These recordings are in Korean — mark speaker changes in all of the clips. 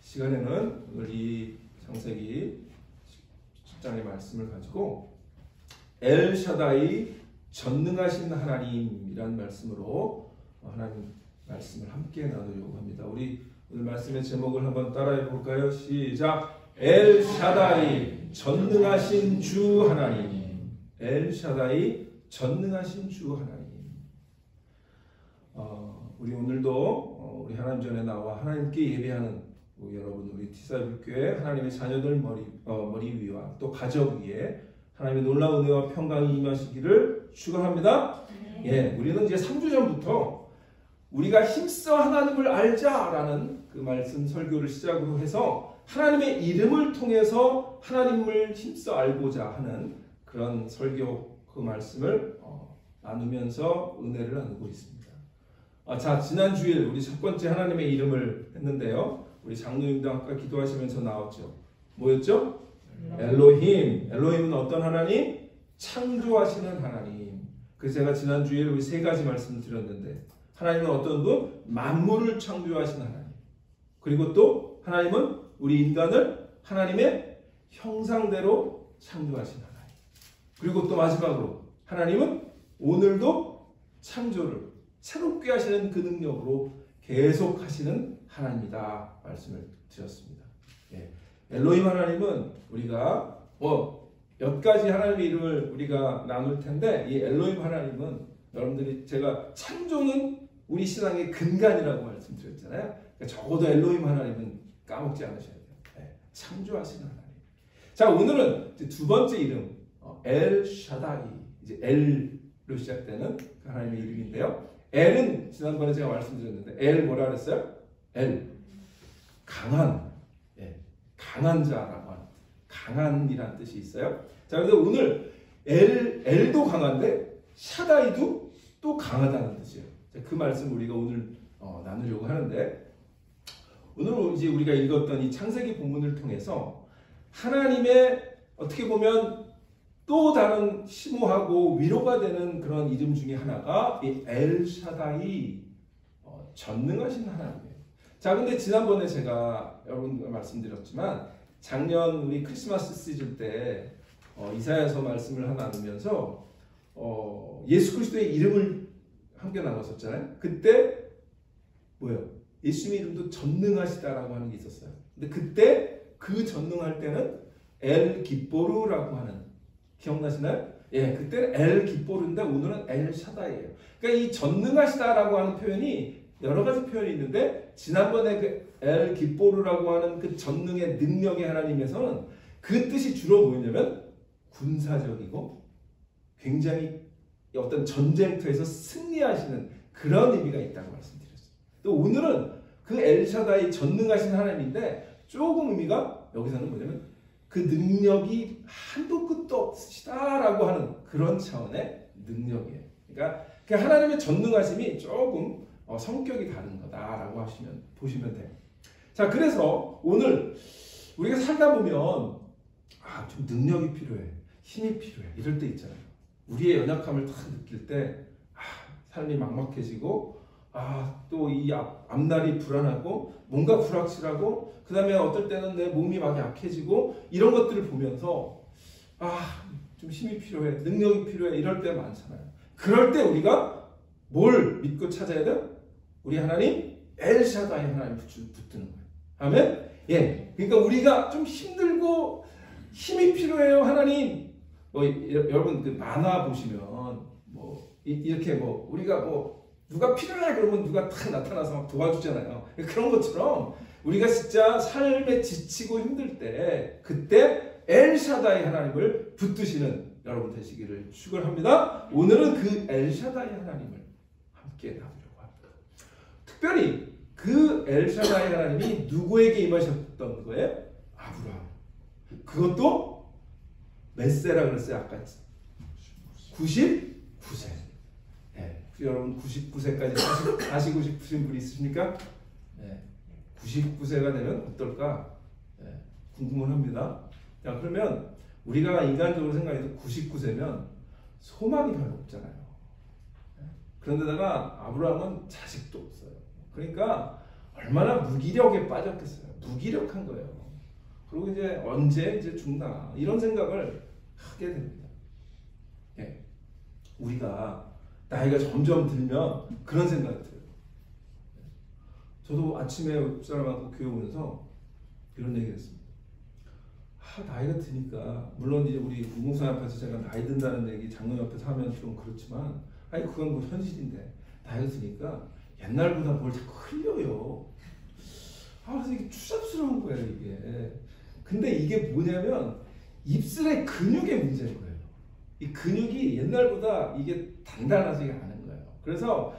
Speaker 1: 시간에는 오늘 이 창세기 10장의 말씀을 가지고 엘샤다이 전능하신 하나님이란 말씀으로 하나님 말씀을 함께 나누려고 합니다. 우리 오늘 말씀의 제목을 한번 따라해 볼까요? 시작! 엘샤다이 전능하신 주 하나님. 엘샤다이 전능하신 주 하나님. 우리 오늘도 우리 하나님 전에 나와 하나님께 예배하는 여러분, 우리 티사교회 하나님의 자녀들 머리 위와 또 가족 위에 하나님의 놀라운 은혜와 평강이 임하시기를 축원합니다. 예, 우리는 이제 3주 전부터 우리가 힘써 하나님을 알자라는 그 말씀 설교를 시작으로 해서 하나님의 이름을 통해서 하나님을 힘써 알고자 하는 그런 설교 그 말씀을 나누면서 은혜를 나누고 있습니다. 자, 지난 주일 우리 첫 번째 하나님의 이름을 했는데요. 우리 장로님도 아까 기도하시면서 나왔죠. 뭐였죠? 엘로힘. 엘로힘은 어떤 하나님? 창조하시는 하나님. 그래서 제가 지난 주일 우리 세 가지 말씀을 드렸는데, 하나님은 어떤 분? 만물을 창조하시는 하나님. 그리고 또 하나님은 우리 인간을 하나님의 형상대로 창조하신 하나님. 그리고 또 마지막으로 하나님은 오늘도 창조를 새롭게 하시는 그 능력으로 계속 하시는 하나님이다 말씀을 드렸습니다. 예. 엘로힘 하나님은 우리가 몇 가지 하나님의 이름을 우리가 나눌 텐데, 이 엘로힘 하나님은 여러분들이 제가 창조는 우리 신앙의 근간이라고 말씀드렸잖아요. 그러니까 적어도 엘로힘 하나님은 까먹지 않으셔야 돼요. 예. 창조하시는 하나님. 자, 오늘은 이제 두 번째 이름 엘샤다이, 이제 엘로 시작되는 그 하나님의 이름인데요. 엘은 지난번에 제가 말씀드렸는데 엘 뭐라 그랬어요? 엘 강한, 예, 강한 자라고 하는, 강한이라는 뜻이 있어요. 자, 그래서 오늘 엘도 강한데 샤다이도 또 강하다는 뜻이에요. 그 말씀 우리가 오늘 나누려고 하는데, 오늘 이제 우리가 읽었던 이 창세기 본문을 통해서 하나님의 어떻게 보면 또 다른 심오하고 위로가 되는 그런 이름 중에 하나가 이 엘샤다이, 전능하신 하나님이에요. 자, 근데 지난번에 제가 여러분과 말씀드렸지만 작년 우리 크리스마스 시즌 때 이사야서 말씀을 하나 나누면서 예수 그리스도의 이름을 함께 나눴었잖아요. 그때 뭐예요? 예수님의 이름도 전능하시다라고 하는 게 있었어요. 근데 그때 그 전능할 때는 엘 기뽀르라고 하는, 기억나시나요? 예, 그때는 엘 기뽀르인데 오늘은 엘 샤다이예요. 그러니까 이 전능하시다라고 하는 표현이 여러 가지 표현이 있는데, 지난번에 그 엘 기뽀르라고 하는 그 전능의 능력의 하나님에서는 그 뜻이 주로 뭐였냐면 군사적이고 굉장히 어떤 전쟁터에서 승리하시는 그런 의미가 있다고 말씀드렸어요. 또 오늘은 그 엘 샤다이 전능하신 하나님인데 조금 의미가 여기서는 뭐냐면 그 능력이 한도 끝도 없으시다라고 하는 그런 차원의 능력이에요. 그러니까 그 하나님의 전능하심이 조금 성격이 다른 거다라고 보시면 돼요. 자, 그래서 오늘 우리가 살다 보면 좀 능력이 필요해, 힘이 필요해, 이럴 때 있잖아요. 우리의 연약함을 딱 느낄 때 삶이 막막해지고 또 이 앞날이 불안하고 뭔가 불확실하고, 그 다음에 어떨 때는 내 몸이 막 약해지고, 이런 것들을 보면서 좀 힘이 필요해, 능력이 필요해, 이럴 때 많잖아요. 그럴 때 우리가 뭘 믿고 찾아야 돼요? 우리 하나님 엘샤다이 하나님 붙드는 거예요. 아멘? 예. 그러니까 우리가 좀 힘들고 힘이 필요해요, 하나님. 여러분 그 만화 보시면 이렇게 우리가 누가 필요해 그러면 누가 딱 나타나서 막 도와주잖아요. 그런 것처럼 우리가 진짜 삶에 지치고 힘들 때 그때 엘샤다이 하나님을 붙드시는 여러분 되시기를 축원합니다. 오늘은 그 엘샤다이 하나님을 함께 나누려고 합니다. 특별히 그 엘샤다이 하나님이 누구에게 임하셨던 거예요? 아브라함. 그것도 몇 세라 그랬어요? 아까 99세. 네. 여러분 99세까지 사시고 싶으신 분 있으십니까? 네. 99세가 되면 어떨까? 네. 궁금은 합니다. 자, 그러면 우리가 인간적으로 생각해도 99세면 소망이 별로 없잖아요. 네. 그런데다가 아브라함은 자식도 없어요. 그러니까 얼마나 무기력에 빠졌겠어요. 무기력한 거예요. 그리고 이제 언제 이제 죽나 이런 생각을 하게 됩니다. 예. 우리가 나이가 점점 들면 그런 생각이 들어요. 저도 아침에 사람하고 교회 오면서 이런 얘기를 했습니다. 나이가 드니까 물론 이제 우리 우목사 앞에서 제가 나이 든다는 얘기 장로님 앞에서 하면 좀 그렇지만 그건 뭐 현실인데 나이가 드니까 옛날보다 뭘 자꾸 흘려요. 그래서 이게 추잡스러운 거예요 이게. 근데 이게 뭐냐면 입술의 근육의 문제인 거예요. 이 근육이 옛날보다 이게 단단하지가 않은 거예요. 그래서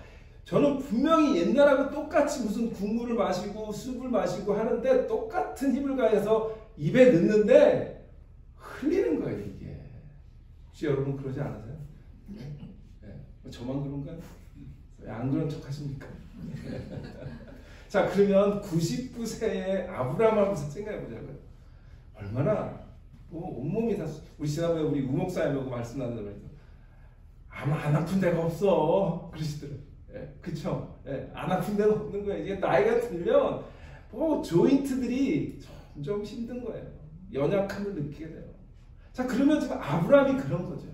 Speaker 1: 저는 분명히 옛날하고 똑같이 무슨 국물을 마시고 숲을 마시고 하는데 똑같은 힘을 가해서 입에 넣는데 흘리는 거예요 이게. 혹시 여러분 그러지 않으세요? 네. 저만 그런가요? 안 그런 척 하십니까? 자, 그러면 99세의 아브라함 하면서 생각해 보자고요. 얼마나 온몸이 다 우리 지난번에 우리 우목사님하고 말씀 나누면서 아마 안 아픈 데가 없어 그러시더라고요. 그쵸? 안 아픈 데가 없는 거예요. 이게 나이가 들면 조인트들이 좀 힘든 거예요. 연약함을 느끼게 돼요. 자, 그러면 지금 아브라함이 그런 거죠.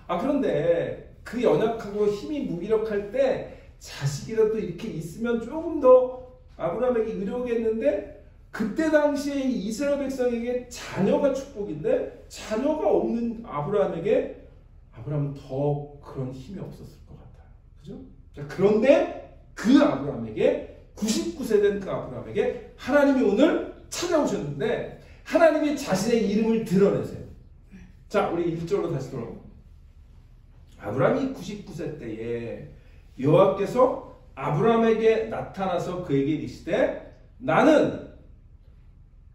Speaker 1: 그런데 그 연약하고 힘이 무기력할 때 자식이라도 이렇게 있으면 조금 더 아브라함에게 의뢰하겠는데 그때 당시에 이스라엘 백성에게 자녀가 축복인데 자녀가 없는 아브라함에게 아브라함은 더 그런 힘이 없었을 것 같아요. 그죠? 자, 그런데 그 아브라함에게 99세 된 그 아브라함에게 하나님이 오늘 찾아오셨는데 하나님이 자신의 이름을 드러내세요. 자, 우리 1절로 다시 돌아옵니다. 아브라함이 99세 때에 여호와께서 아브라함에게 나타나서 그에게 이르시되 나는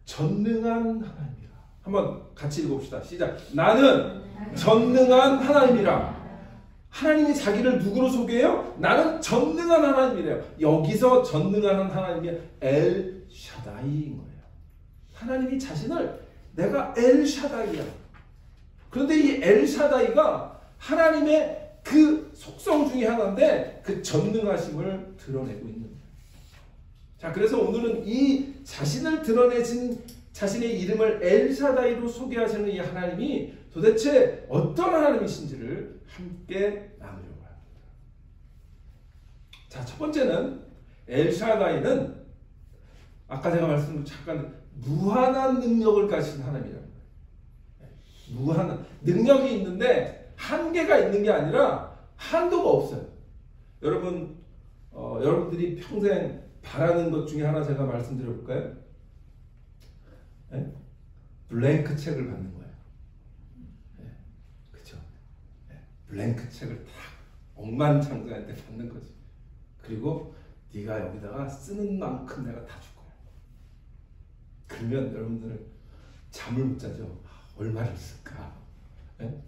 Speaker 1: 전능한 하나님이라. 한번 같이 읽어봅시다. 시작. 나는 전능한 하나님이라. 하나님이 자기를 누구로 소개해요? 나는 전능한 하나님이래요. 여기서 전능한 하나님이 엘샤다이인 거예요. 하나님이 자신을 내가 엘샤다이야. 그런데 이 엘샤다이가 하나님의 그 속성 중에 하나인데 그 전능하심을 드러내고 있는 거예요. 자, 그래서 오늘은 이 자신을 드러내신 자신의 이름을 엘샤다이로 소개하시는 이 하나님이 도대체 어떤 하나님이신지를 함께 나누려고 합니다. 자, 첫 번째는 엘샤다이는 아까 제가 말씀드린 잠깐 무한한 능력을 가진 하나님이라는 거예요. 무한한 능력이 있는데 한계가 있는 게 아니라 한도가 없어요. 여러분, 여러분들이 평생 바라는 것 중에 하나 제가 말씀드려 볼까요? 네? 블랭크 책을 받는 거예요. 네. 그렇죠? 네. 블랭크 책을 딱 억만장자한테 받는 거지. 그리고 네가 여기다가 쓰는 만큼 내가 다 줄 거야. 그러면 여러분들은 잠을 못 자죠. 얼마를 쓸까? 네?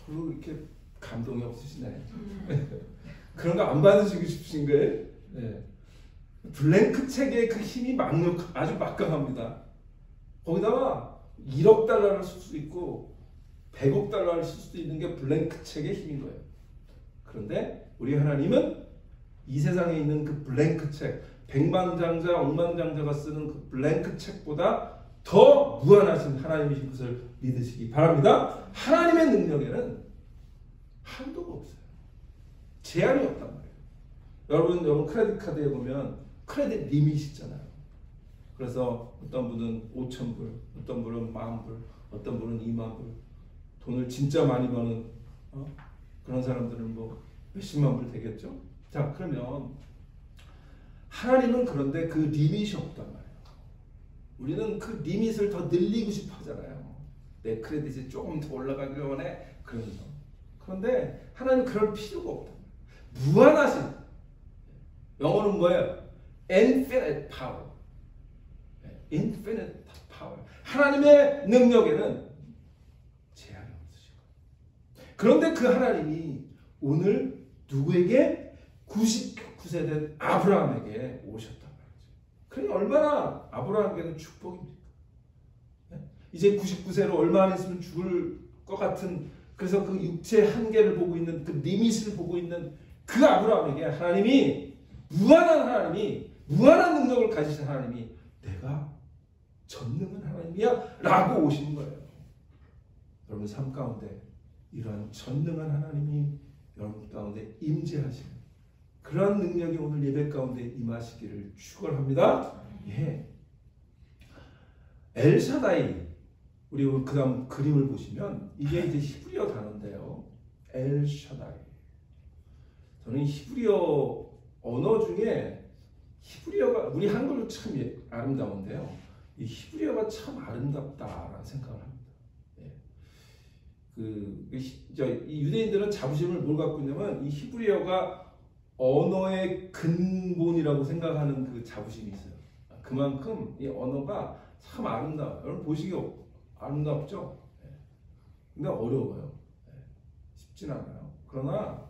Speaker 1: 별로 이렇게 감동이 없으시네. 그런 거 안 받으시고 싶으신 거예요? 네. 블랭크 책의 그 힘이 아주 막강합니다. 거기다가 1억 달러를 쓸 수도 있고 100억 달러를 쓸 수도 있는 게 블랭크 책의 힘인 거예요. 그런데 우리 하나님은 이 세상에 있는 그 블랭크 책, 백만장자, 억만장자가 쓰는 그 블랭크 책보다 더 무한하신 하나님이신 것을 믿으시기 바랍니다. 하나님의 능력에는 한도가 없어요. 제한이 없단 말이에요. 여러분 크레딧 카드에 보면 크레딧 리밋이 있잖아요. 그래서 어떤 분은 5,000불, 어떤 분은 10,000불, 어떤 분은 20,000불, 돈을 진짜 많이 버는 그런 사람들은 뭐 몇십만 불 되겠죠. 자, 그러면 하나님은 그런데 그 리밋이 없단 말이에요. 우리는 그 리밋을 더 늘리고 싶어 하잖아요. 내 크레딧이 조금 더 올라가길 원해. 그러면서. 그런데 하나님은 그럴 필요가 없다. 무한하신, 영어는 뭐예요? Infinite power. Infinite power. 하나님의 능력에는 제한이 없으시고. 그런데 그 하나님이 오늘 누구에게? 99세 된 아브라함에게 오셨단 말이죠. 그러니 얼마나 아브라함에게는 축복입니까? 이제 99세로 얼마 안 있으면 죽을 것 같은, 그래서 그 육체의 한계를 보고 있는, 그 리밋을 보고 있는 그 아브라함에게 하나님이, 무한한 하나님이 무한한 능력을 가지신 하나님이 내가 전능한 하나님이야 라고 오시는 거예요. 여러분 삶 가운데 이러한 전능한 하나님이 여러분 가운데 임재하시는 그러한 능력이 오늘 예배 가운데 임하시기를 축원합니다. 예. 엘샤다이, 우리 그 다음 그림을 보시면 이게 이제 히브리어 단어인데요. 엘샤다이. 저는 히브리어 언어 중에 히브리어가 우리 한글로 참 아름다운데요. 이 히브리어가 참 아름답다라는 생각을 합니다. 예. 이 유대인들은 자부심을 뭘 갖고 있냐면 이 히브리어가 언어의 근본이라고 생각하는 그 자부심이 있어요. 그만큼 이 언어가 참 아름다워요. 여러분 보시기 아름답죠? 예. 근데 어려워요. 예. 쉽진 않아요. 그러나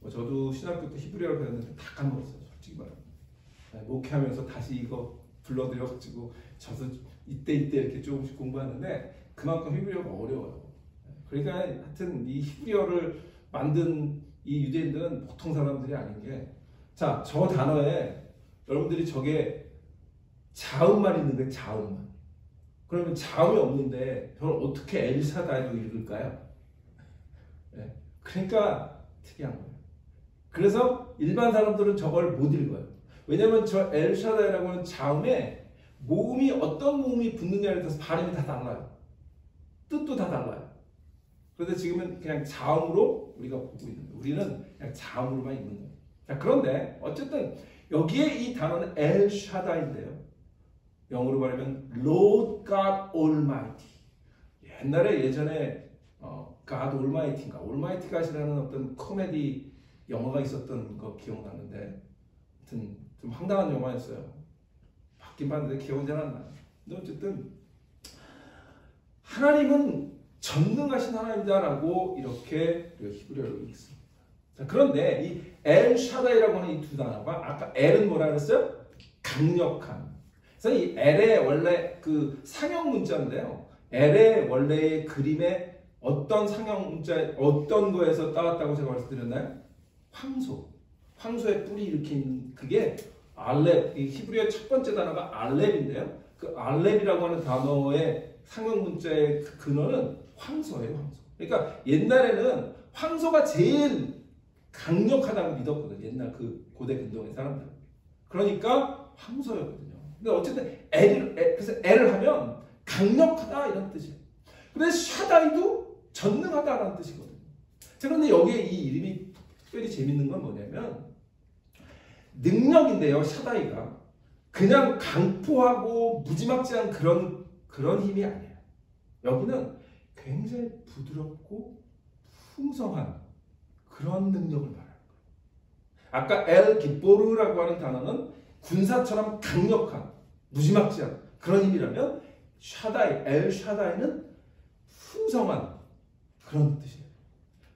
Speaker 1: 저도 신학교 때 히브리어를 배웠는데 다 까먹었어요. 솔직히 말하면. 예. 목회하면서 다시 이거 불러드려가지고 저도 이때 이렇게 조금씩 공부하는데 그만큼 히브리어가 어려워요. 예. 그러니까 하여튼 이 히브리어를 만든 이 유대인들은 보통 사람들이 아닌 게, 자, 저 단어에 여러분들이 저게 자음만 있는데 자음만. 그러면 자음이 없는데 저걸 어떻게 엘샤다이로 읽을까요? 네. 그러니까 특이한 거예요. 그래서 일반 사람들은 저걸 못 읽어요. 왜냐하면 저 엘샤다이라고 하는 자음에 모음이 어떤 모음이 붙느냐에 따라서 발음이 다 달라요. 뜻도 다 달라요. 그런데 지금은 그냥 자음으로 우리가 보고 있는 거예요. 우리는 그냥 자음으로만 읽는 거예요. 자, 그런데 어쨌든 여기에 이 단어는 엘샤다인데요. 영어로 말하면 Lord God Almighty. 예전에 God Almighty인가 Almighty God이라는 어떤 코미디 영화가 있었던 거 기억나는데, 하여튼 좀 황당한 영화였어요. 봤긴 봤는데 기억은 잘 안 나요. 근데 어쨌든 하나님은 전능하신 하나님이다라고 이렇게 히브리어로 읽습니다. 자, 그런데 이 엘샤다이라고 하는 이 두 단어가 아까 엘은 뭐라 그랬어요? 강력한. 그래서 이 엘의 원래 그 상형 문자인데요. 엘의 원래의 그림에 어떤 상형 문자, 어떤 거에서 따왔다고 제가 말씀드렸나요? 황소. 황소의 뿔이 이렇게 있는 그게 알렙. 이 히브리어의 첫 번째 단어가 알렙인데요. 그 알렙이라고 하는 단어의 상형 문자의 그 근원은 황소예요, 황소. 그러니까 옛날에는 황소가 제일 강력하다고 믿었거든요. 옛날 그 고대 근동의 사람들. 그러니까 황소였거든요. 근데 어쨌든 그래서 L을 하면 강력하다 이런 뜻이에요. 근데 샤다이도 전능하다라는 뜻이거든요. 자, 그런데 여기에 이 이름이 특별히 재밌는 건 뭐냐면 능력인데요. 샤다이가 그냥 강포하고 무지막지한 그런 힘이 아니에요. 여기는 굉장히 부드럽고 풍성한 그런 능력을 말하는 거예요. 아까 엘 기보르라고 하는 단어는 군사처럼 강력한 무지막지한 그런 힘이라면 샤다이, 엘 샤다이는 풍성한 그런 뜻이에요.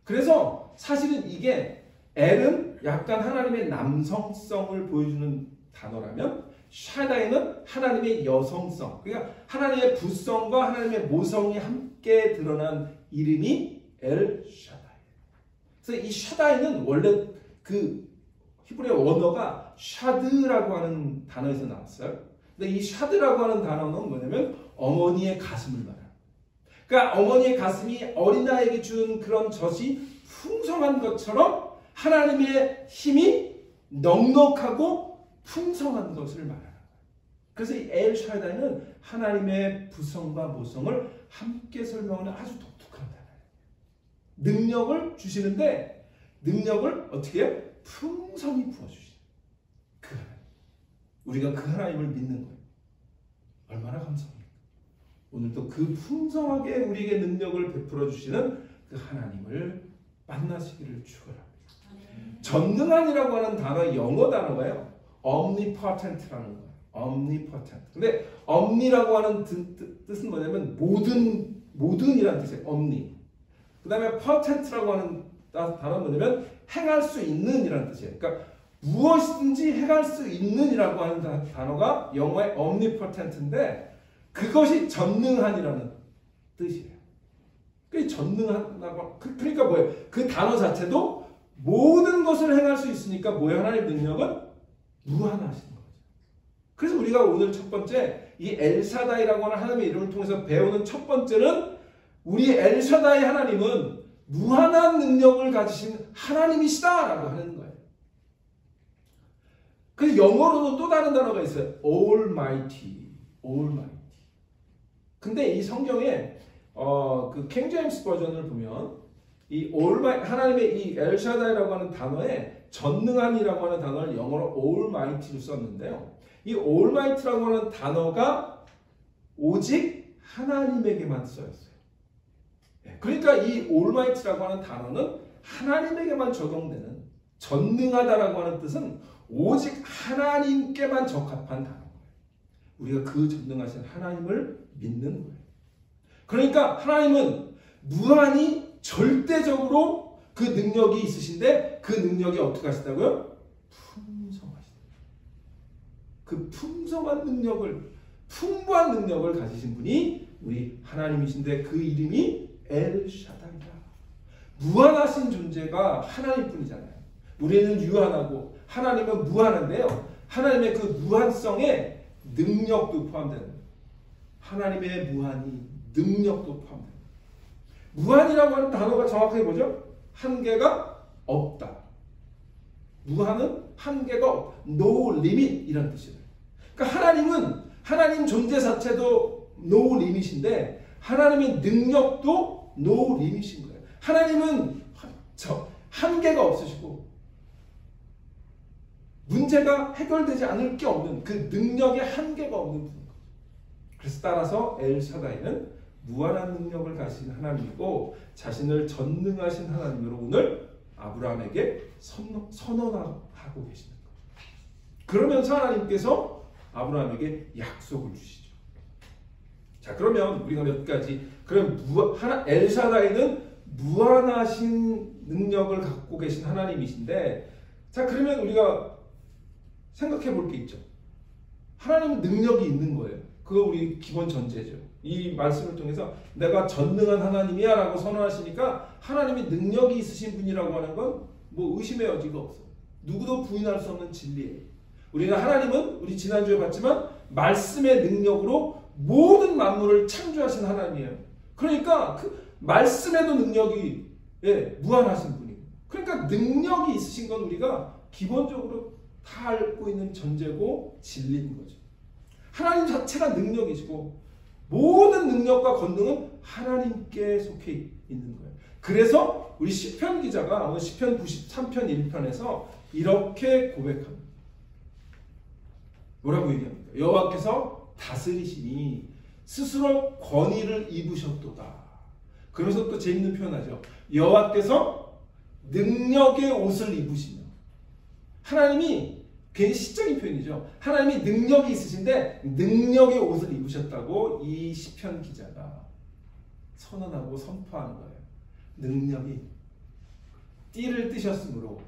Speaker 1: 그래서 사실은 이게 엘은 약간 하나님의 남성성을 보여주는 단어라면 샤다이는 하나님의 여성성, 그러니까 하나님의 부성과 하나님의 모성이 함께 드러난 이름이 엘 샤다이. 그래서 이 샤다이는 원래 그 히브리어 원어가 샤드라고 하는 단어에서 나왔어요. 근데 이 샤드라고 하는 단어는 뭐냐면 어머니의 가슴을 말해요. 그러니까 어머니의 가슴이 어린아이에게 준 그런 젖이 풍성한 것처럼 하나님의 힘이 넉넉하고 풍성한 것을 말하는 거예요. 그래서 이 엘 샤다이는 하나님의 부성과 모성을 함께 설명하는 아주 독특한 단어예요. 능력을 주시는데 능력을 어떻게 해요? 풍성히 부어주시죠. 그 하나님. 우리가 그 하나님을 믿는 거예요. 얼마나 감사합니까? 오늘도 그 풍성하게 우리에게 능력을 베풀어 주시는 그 하나님을 만나시기를 축원합니다. 전능한이라고 하는 단어 영어 단어가요. omnipotent라는 거예요. omnipotent. 근데 omni라고 하는 뜻은 뭐냐면 모든이라는 뜻이에요. omni. 그 다음에 potent라고 하는 단어는 뭐냐면 행할 수 있는이라는 뜻이에요. 그러니까 무엇이든지 행할 수 있는이라고 하는 단어가 영어의 omnipotent인데 그것이 전능한이라는 뜻이에요. 그 전능하다고 그러니까 뭐예요? 그 단어 자체도 모든 것을 행할 수 있으니까 뭐예요? 하나님의 능력은 무한하신 거죠. 그래서 우리가 오늘 첫 번째 이 엘샤다이라고 하는 하나님의 이름을 통해서 배우는 첫 번째는 우리 엘샤다이 하나님은 무한한 능력을 가지신 하나님이시다라고 하는 거예요. 그래서 영어로는 또 다른 단어가 있어요. Almighty. Almighty. 근데 이 성경에 그 킹제임스 버전을 보면 이 하나님의 이 엘샤다이라고 하는 단어에 전능한이라고 하는 단어를 영어로 Almighty로 썼는데요. 이 Almighty라고 하는 단어가 오직 하나님에게만 쓰였어요. 그러니까 이 Almighty라고 하는 단어는 하나님에게만 적용되는, 전능하다라고 하는 뜻은 오직 하나님께만 적합한 단어예요. 우리가 그 전능하신 하나님을 믿는 거예요. 그러니까 하나님은 무한히 절대적으로 그 능력이 있으신데 그 능력이 어떻게 하시다고요? 풍성하시다. 그 풍성한 능력을, 풍부한 능력을 가지신 분이 우리 하나님이신데 그 이름이 엘샤다이다. 무한하신 존재가 하나님뿐이잖아요. 우리는 유한하고 하나님은 무한한데요. 하나님의 그 무한성에 능력도 포함되는 거예요. 하나님의 무한이 능력도 포함됩니다. 무한이라고 하는 단어가 정확하게 뭐죠? 한계가 없다. 무한은 한계가 없다. No limit 이런 뜻이에요. 그러니까 하나님은 하나님 존재 자체도 no limit인데 하나님의 능력도 no limit인 거예요. 하나님은 한계가 없으시고 문제가 해결되지 않을 게 없는 그 능력에 한계가 없는 분인 거죠. 그래서 따라서 엘샤다이는 무한한 능력을 가진 하나님이고 자신을 전능하신 하나님으로 오늘 아브라함에게 선언하고 계시는 거예요. 그러면서 하나님께서 아브라함에게 약속을 주시죠. 자, 그러면 우리가 몇 가지, 그럼 엘샤다이는 무한하신 능력을 갖고 계신 하나님이신데, 자, 그러면 우리가 생각해 볼 게 있죠. 하나님은 능력이 있는 거예요. 그거 우리 기본 전제죠. 이 말씀을 통해서 내가 전능한 하나님이야 라고 선언하시니까 하나님이 능력이 있으신 분이라고 하는 건 뭐 의심의 여지가 없어요. 누구도 부인할 수 없는 진리예요. 우리는 하나님은 우리 지난주에 봤지만 말씀의 능력으로 모든 만물을 창조하신 하나님이에요. 그러니까 그 말씀에도 능력이 무한하신 분이에요. 그러니까 능력이 있으신 건 우리가 기본적으로 다 알고 있는 전제고 진리인 거죠. 하나님 자체가 능력이시고 모든 능력과 권능은 하나님께 속해 있는 거예요. 그래서 우리 시편 기자가 오늘 시편 93편 1편에서 이렇게 고백합니다. 뭐라고 얘기합니까? 여호와께서 다스리시니 스스로 권위를 입으셨도다. 그래서 또 재밌는 표현하죠. 여호와께서 능력의 옷을 입으시며. 하나님이 괜히 시적인 표현이죠. 하나님이 능력이 있으신데 능력의 옷을 입으셨다고 이 시편 기자가 선언하고 선포하는 거예요. 능력이 띠를 띠셨으므로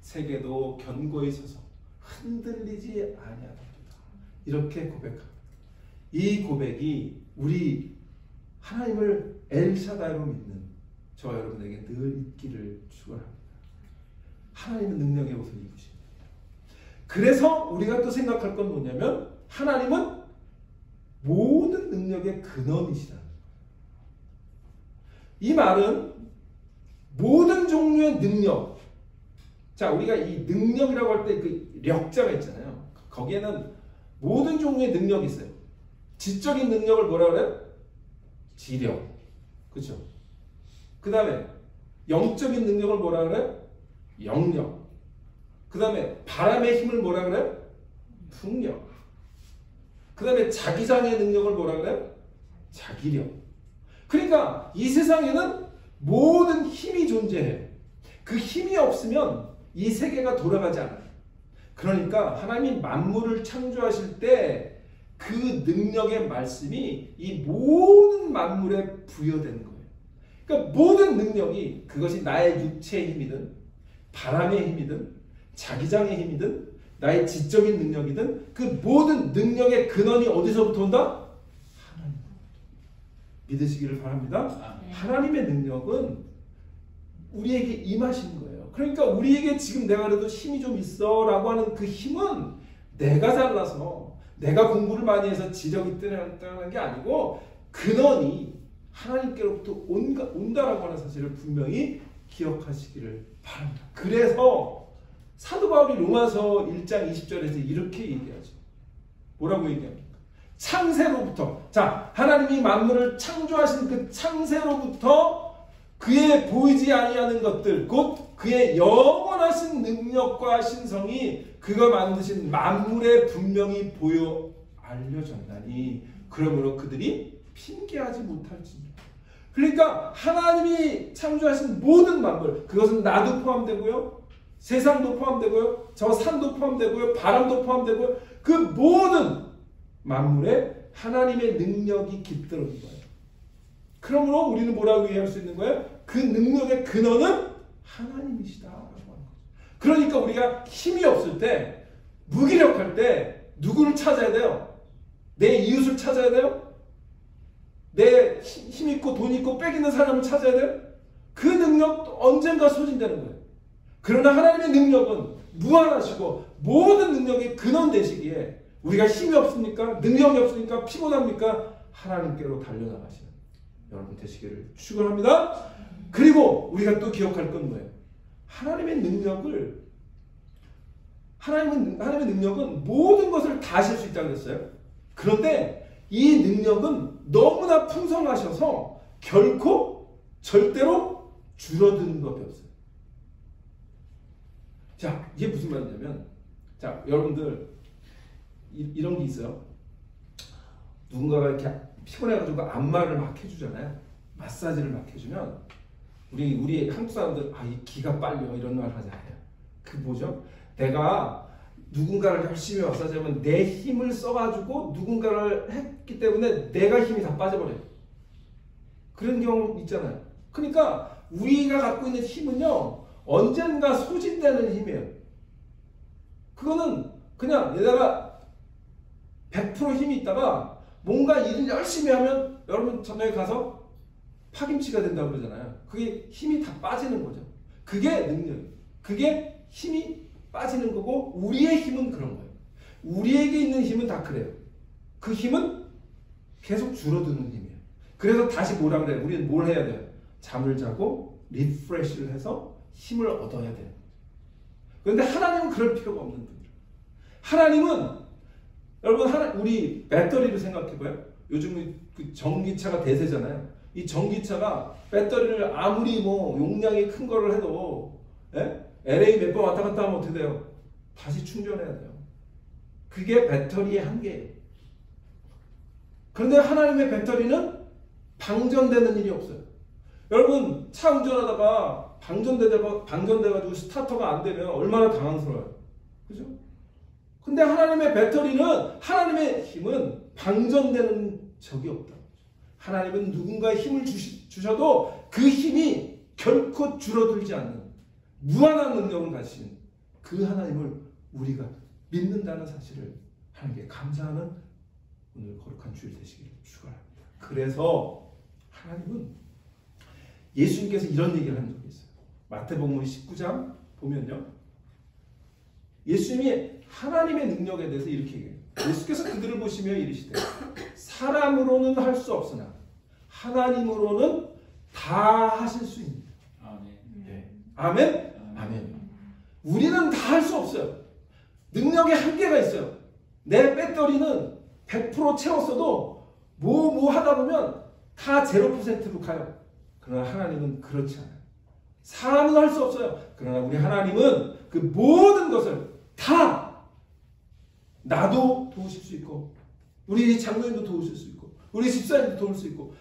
Speaker 1: 세계도 견고히 서서 흔들리지 아니하도다. 이렇게 고백합니다. 이 고백이 우리 하나님을 엘샤다이로 믿는 저와 여러분에게 늘 있기를 축원합니다. 하나님은 능력의 옷을 입으십니다. 그래서 우리가 또 생각할 건 뭐냐면 하나님은 모든 능력의 근원이시다. 이 말은 모든 종류의 능력, 자 우리가 이 능력이라고 할 때 그 력자가 있잖아요. 거기에는 모든 종류의 능력이 있어요. 지적인 능력을 뭐라 그래요? 지력, 그렇죠? 그 다음에 영적인 능력을 뭐라 그래요? 영력. 그 다음에 바람의 힘을 뭐라 그래요? 풍력. 그 다음에 자기장의 능력을 뭐라 그래요? 자기력. 그러니까 이 세상에는 모든 힘이 존재해요. 그 힘이 없으면 이 세계가 돌아가지 않아요. 그러니까 하나님이 만물을 창조하실 때 그 능력의 말씀이 이 모든 만물에 부여되는 거예요. 그러니까 모든 능력이 그것이 나의 육체의 힘이든 바람의 힘이든 자기장의 힘이든 나의 지적인 능력이든 그 모든 능력의 근원이 어디서부터 온다? 하나님. 믿으시기를 바랍니다. 하나님의 능력은 우리에게 임하신 거예요. 그러니까 우리에게 지금 내가 그래도 힘이 좀 있어 라고 하는 그 힘은 내가 잘나서 내가 공부를 많이 해서 지력이 뛰어나는 게 아니고 근원이 하나님께로부터 온다라고 하는 사실을 분명히 기억하시기를 바랍니다. 그래서 사도 바울이 로마서 1장 20절에서 이렇게 얘기하죠. 뭐라고 얘기합니까? 창세로부터, 자, 하나님이 만물을 창조하신 그 창세로부터 그의 보이지 아니하는 것들, 곧 그의 영원하신 능력과 신성이 그가 만드신 만물에 분명히 보여 알려졌나니 그러므로 그들이 핑계하지 못할지니라. 그러니까 하나님이 창조하신 모든 만물, 그것은 나도 포함되고요, 세상도 포함되고요, 저 산도 포함되고요, 바람도 포함되고요, 그 모든 만물에 하나님의 능력이 깃들어진 거예요. 그러므로 우리는 뭐라고 이해할 수 있는 거예요? 그 능력의 근원은 하나님이시다라고 하는 거죠. 그러니까 우리가 힘이 없을 때, 무기력할 때 누구를 찾아야 돼요? 내 이웃을 찾아야 돼요? 내 힘 있고 돈 있고 빽 있는 사람을 찾아야 돼요? 그 능력도 언젠가 소진되는 거예요. 그러나 하나님의 능력은 무한하시고 모든 능력의 근원 되시기에 우리가 힘이 없습니까? 능력이 없으니까 피곤합니까? 하나님께로 달려나가시는 여러분 되시기를 축원합니다. 그리고 우리가 또 기억할 건 뭐예요? 하나님의 능력은 모든 것을 다 하실 수 있다고 했어요. 그런데 이 능력은 너무나 풍성하셔서 결코 절대로 줄어드는 법이 없어요. 자, 이게 무슨 말이냐면, 자, 여러분들 이런 게 있어요. 누군가가 이렇게 피곤해가지고 안마를 막 해주잖아요. 마사지를 막 해주면 우리 한국 사람들 이 기가 빨려 이런 말 하잖아요. 그 뭐죠? 내가 누군가를 열심히 마사지하면 내 힘을 써가지고 누군가를 했기 때문에 내가 힘이 다 빠져버려요. 그런 경우 있잖아요. 그러니까 우리가 갖고 있는 힘은요, 언젠가 소진되는 힘이에요. 그거는 그냥 내가 100% 힘이 있다가 뭔가 일을 열심히 하면 여러분 저녁에 가서 파김치가 된다고 그러잖아요. 그게 힘이 다 빠지는 거죠. 그게 능력이에요. 그게 힘이 빠지는 거고 우리의 힘은 그런 거예요. 우리에게 있는 힘은 다 그래요. 그 힘은 계속 줄어드는 힘이에요. 그래서 다시 뭐라 그래요? 우리는 뭘 해야 돼요? 잠을 자고 리프레시를 해서 힘을 얻어야 돼요. 그런데 하나님은 그럴 필요가 없는 분이에요. 하나님은 여러분 우리 배터리를 생각해봐요. 요즘 그 전기차가 대세잖아요. 이 전기차가 배터리를 아무리 뭐 용량이 큰 거를 해도 LA 몇 번 왔다 갔다 하면 어떻게 돼요? 다시 충전해야 돼요. 그게 배터리의 한계예요. 그런데 하나님의 배터리는 방전되는 일이 없어요. 여러분 차 운전하다가 방전돼가지고 스타터가 안 되면 얼마나 당황스러워요. 그죠? 근데 하나님의 배터리는, 하나님의 힘은 방전되는 적이 없다. 하나님은 누군가의 힘을 주셔도 그 힘이 결코 줄어들지 않는 무한한 능력을 가지신 그 하나님을 우리가 믿는다는 사실을 하나님께 감사하는 오늘 거룩한 주일 되시기를 축원합니다. 그래서 하나님은 예수님께서 이런 얘기를 한 적이 있어요. 마태복음 19장 보면요, 예수님이 하나님의 능력에 대해서 이렇게 얘기해요. 예수께서 그들을 보시며 이르시되 사람으로는 할 수 없으나 하나님으로는 다 하실 수 있습니다. 아멘. 네. 아멘? 아멘. 우리는 다 할 수 없어요. 능력에 한계가 있어요. 내 배터리는 100% 채웠어도 뭐 하다 보면 다 0%로 가요. 그러나 하나님은 그렇지 않아요. 사람은 할 수 없어요. 그러나 우리 하나님은 그 모든 것을 다 나도 도우실 수 있고 우리 장로님도 도우실 수 있고 우리 집사님도 도울 수 있고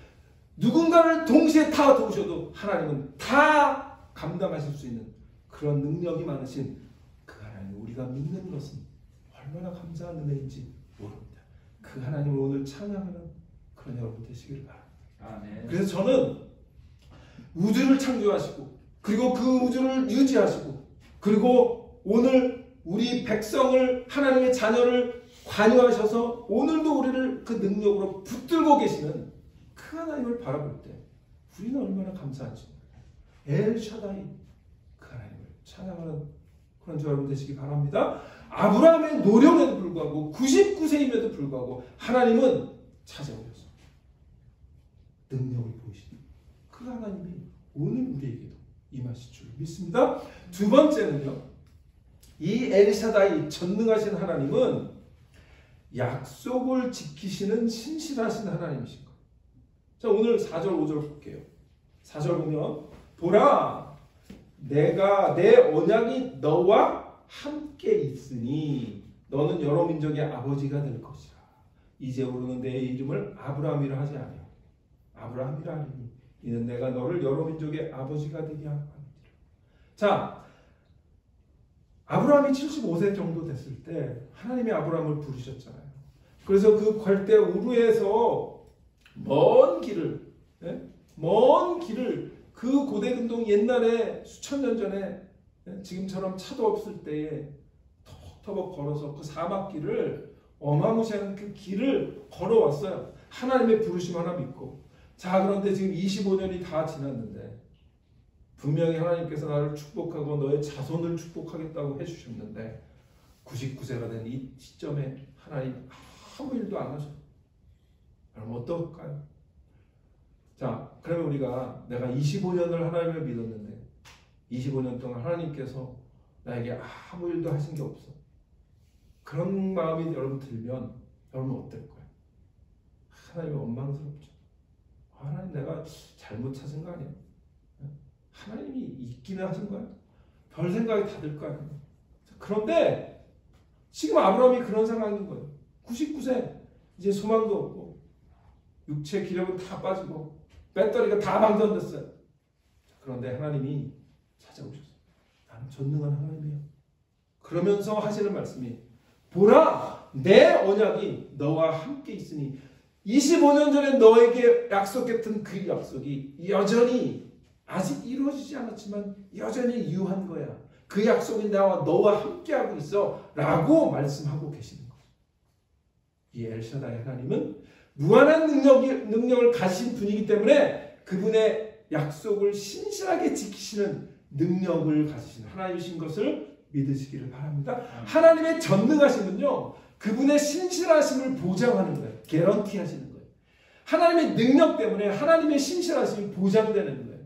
Speaker 1: 누군가를 동시에 다 도우셔도 하나님은 다 감당하실 수 있는 그런 능력이 많으신 그 하나님, 우리가 믿는 것은 얼마나 감사한 은혜인지 모릅니다. 그 하나님을 오늘 찬양하는 그런 여러분 되시기를 바랍니다. 아멘. 그래서 저는 우주를 창조하시고 그리고 그 우주를 유지하시고 그리고 오늘 우리 백성을, 하나님의 자녀를 관여하셔서 오늘도 우리를 그 능력으로 붙들고 계시는 그 하나님을 바라볼 때 우리는 얼마나 감사한지, 엘샤다이 그 하나님을 찬양하는 그런 주 여러분 되시기 바랍니다. 아브라함의 노력에도 불구하고 99세임에도 불구하고 하나님은 찾아오셔서 능력을 보이시는 그 하나님이 오늘 우리에게도 임하실 줄 믿습니다. 두 번째는요. 이 엘샤다이 전능하신 하나님은 약속을 지키시는 신실하신 하나님이신 거예요. 자, 오늘 4절 5절 볼게요. 4절 보면 보라 내가 내 언약이 너와 함께 있으니 너는 여러 민족의 아버지가 될 것이라. 이제부로는 내 이름을 아브라함이라 하지 아니하고 아브라함이라 하리니 이는 내가 너를 여러 민족의 아버지가 되게 하리라. 자, 아브라함이 75세 정도 됐을 때 하나님이 아브라함을 부르셨잖아요. 그래서 그 갈대 우르에서 먼 길을 그 고대 근동 옛날에 수천 년 전에 지금처럼 차도 없을 때에 터벅터벅 걸어서 그 사막길을 어마무시한 그 길을 걸어왔어요. 하나님의 부르심 하나 믿고. 자, 그런데 지금 25년이 다 지났는데 분명히 하나님께서 나를 축복하고 너의 자손을 축복하겠다고 해주셨는데 99세가 된 이 시점에 하나님 아무 일도 안 하셔요. 그럼 어떨까요? 자, 그러면 우리가 내가 25년을 하나님을 믿었는데 25년 동안 하나님께서 나에게 아무 일도 하신 게 없어. 그런 마음이 여러분 들면 여러분 어떨 거예요? 하나님이 원망스럽죠. 하나님 내가 잘못 찾은 거 아니야? 하나님이 있기는 하신 거야? 별 생각이 다 들 거 아니에요? 그런데 지금 아브라함이 그런 상황인 거예요. 99세 이제 소망도 없고 육체 기력은 다 빠지고 배터리가 다 방전됐어요. 그런데 하나님이 찾아오셨어요. 나는 전능한 하나님이야. 그러면서 하시는 말씀이 보라 내 언약이 너와 함께 있으니 25년 전에 너에게 약속했던 그 약속이 여전히 아직 이루어지지 않았지만 여전히 유한 거야. 그 약속이 나와 너와 함께하고 있어 라고 말씀하고 계시는 거죠. 이 엘샤다이 하나님은 무한한 능력을 가진 분이기 때문에 그분의 약속을 신실하게 지키시는 능력을 가지신 하나님이신 것을 믿으시기를 바랍니다. 하나님의 전능하심은요, 그분의 신실하심을 보장하는 거예요. 개런티 하시는 거예요. 하나님의 능력 때문에 하나님의 신실하심이 보장되는 거예요.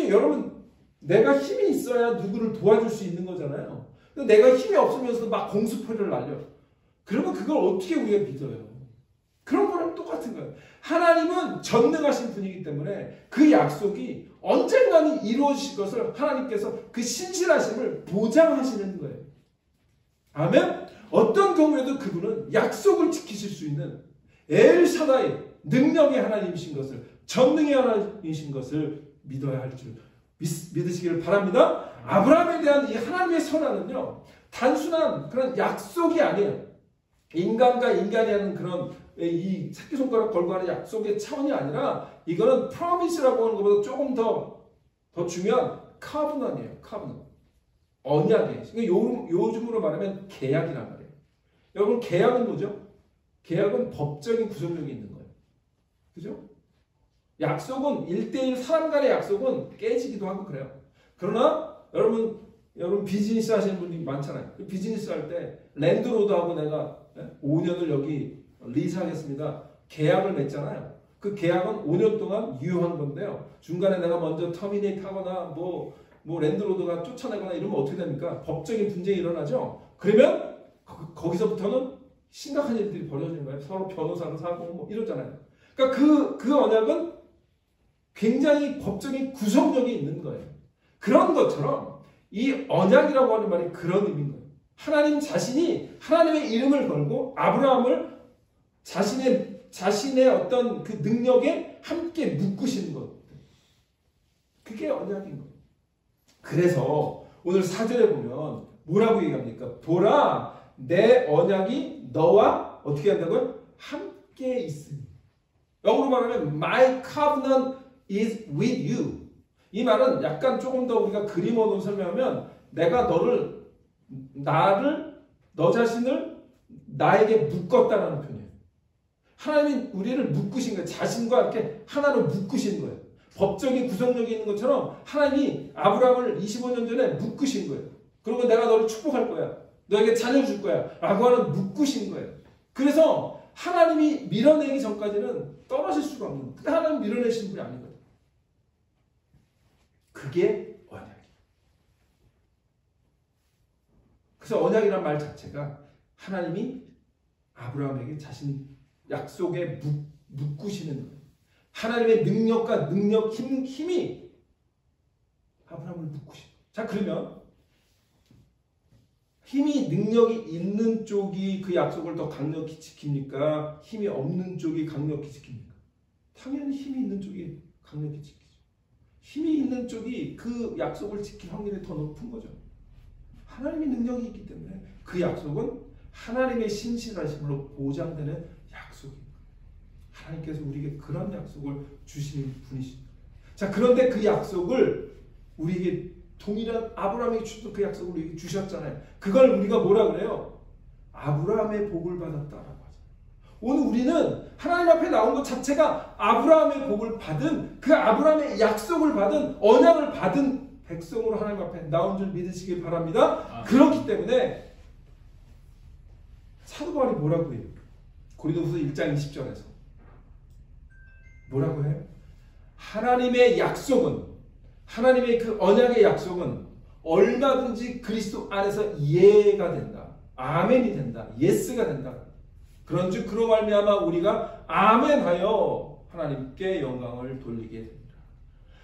Speaker 1: 여러분, 내가 힘이 있어야 누구를 도와줄 수 있는 거잖아요. 내가 힘이 없으면서도 막 공수표를 날려. 그러면 그걸 어떻게 우리가 믿어요? 그런 거랑 똑같은 거예요. 하나님은 전능하신 분이기 때문에 그 약속이 언젠가는 이루어질 것을 하나님께서 그 신실하심을 보장하시는 거예요. 아멘? 어떤 경우에도 그분은 약속을 지키실 수 있는 엘샤다이 능력의 하나님이신 것을, 전능의 하나님이신 것을 믿어야 할 줄 믿으시기를 바랍니다. 아브라함에 대한 이 하나님의 선언은요, 단순한 그런 약속이 아니에요. 인간과 인간이 하는 그런 이 새끼손가락 걸고 하는 약속의 차원이 아니라 이거는 프로미스라고 하는 것보다 조금 더 중요한 카브넌이에요. 카브넌. 언약이에요. 그러니까 요즘으로 말하면 계약이란 말이에요. 여러분, 계약은 뭐죠? 계약은 법적인 구속력이 있는 거예요. 그죠? 약속은 1대1 사람 간의 약속은 깨지기도 하고 그래요. 그러나 여러분 비즈니스 하시는 분들이 많잖아요. 비즈니스 할 때 랜드로드하고 내가 5년을 여기 리즈하겠습니다. 계약을 맺잖아요. 그 계약은 5년 동안 유효한 건데요. 중간에 내가 먼저 터미네이트 하거나 뭐 랜드로드가 쫓아내거나 이러면 어떻게 됩니까? 법적인 분쟁이 일어나죠. 그러면 거기서부터는 심각한 일들이 벌어지는 거예요. 서로 변호사를 사고 뭐 이러잖아요. 그러니까 그 언약은 굉장히 법적인 구속력이 있는 거예요. 그런 것처럼 이 언약이라고 하는 말이 그런 의미인 거예요. 하나님 자신이 하나님의 이름을 걸고 아브라함을 자신의 어떤 그 능력에 함께 묶으시는 것. 그게 언약인 거예요. 그래서 오늘 4절에 보면 뭐라고 얘기합니까? 보라, 내 언약이 너와 어떻게 한다고요? 함께 있으니. 영어로 말하면 My covenant is with you. 이 말은 약간 조금 더 우리가 그림어로 설명하면 내가 너 자신을 나에게 묶었다는 표현이에요. 하나님이 우리를 묶으신 거예요. 자신과 이렇게 하나로 묶으신 거예요. 법적인 구속력이 있는 것처럼 하나님이 아브라함을 25년 전에 묶으신 거예요. 그리고 내가 너를 축복할 거야. 너에게 자녀를 줄 거야 라고 하는 묵구신 거예요. 그래서 하나님이 밀어내기 전까지는 떨어질 수가 없는, 근데 하나님 밀어내시는 분이 아니거든요. 그게 언약이에요. 그래서 언약이란 말 자체가 하나님이 아브라함에게 자신 약속에 묶으시는 거예요. 하나님의 능력과 힘이 아브라함을 묶으시는 거예요. 자, 그러면 힘이 능력이 있는 쪽이 그 약속을 더 강력히 지킵니까? 힘이 없는 쪽이 강력히 지킵니까? 당연히 힘이 있는 쪽이 강력히 지키죠. 힘이 있는 쪽이 그 약속을 지킬 확률이 더 높은 거죠. 하나님의 능력이 있기 때문에 그 약속은 하나님의 신실하심으로 보장되는 약속입니다. 하나님께서 우리에게 그런 약속을 주시는 분이십니다. 자, 그런데 그 약속을 우리에게 동일한 아브라함에게 주셨던 그 약속을 우리에게 주셨잖아요. 그걸 우리가 뭐라 그래요? 아브라함의 복을 받았다라고 하죠. 오늘 우리는 하나님 앞에 나온 것 자체가 아브라함의 복을 받은, 그 아브라함의 약속을 받은, 언약을 받은 백성으로 하나님 앞에 나온 줄 믿으시길 바랍니다. 그렇기 때문에 사도 바울이 뭐라고 해요? 고린도후서 1장 20절에서 뭐라고 해요? 하나님의 약속은, 하나님의 그 언약의 약속은 얼마든지 그리스도 안에서 예가 된다. 아멘이 된다. 예스가 된다. 그런즉 그로 말미암아 우리가 아멘하여 하나님께 영광을 돌리게 됩니다.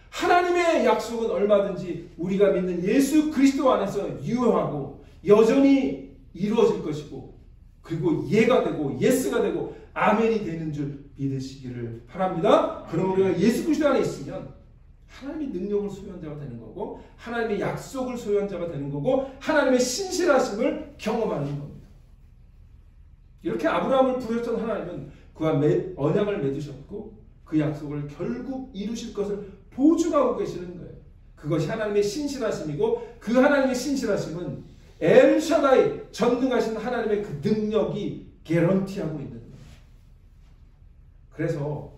Speaker 1: 하나님의 약속은 얼마든지 우리가 믿는 예수 그리스도 안에서 유효하고 여전히 이루어질 것이고, 그리고 예가 되고 예스가 되고 아멘이 되는 줄 믿으시기를 바랍니다. 그럼 우리가 예수 그리스도 안에 있으면 하나님의 능력을 소유한 자가 되는 거고, 하나님의 약속을 소유한 자가 되는 거고, 하나님의 신실하심을 경험하는 겁니다. 이렇게 아브라함을 부르셨던 하나님은 그와 언약을 맺으셨고 그 약속을 결국 이루실 것을 보증하고 계시는 거예요. 그것이 하나님의 신실하심이고, 그 하나님의 신실하심은 엘샤다이 전능하신 하나님의 그 능력이 개런티하고 있는 거예요. 그래서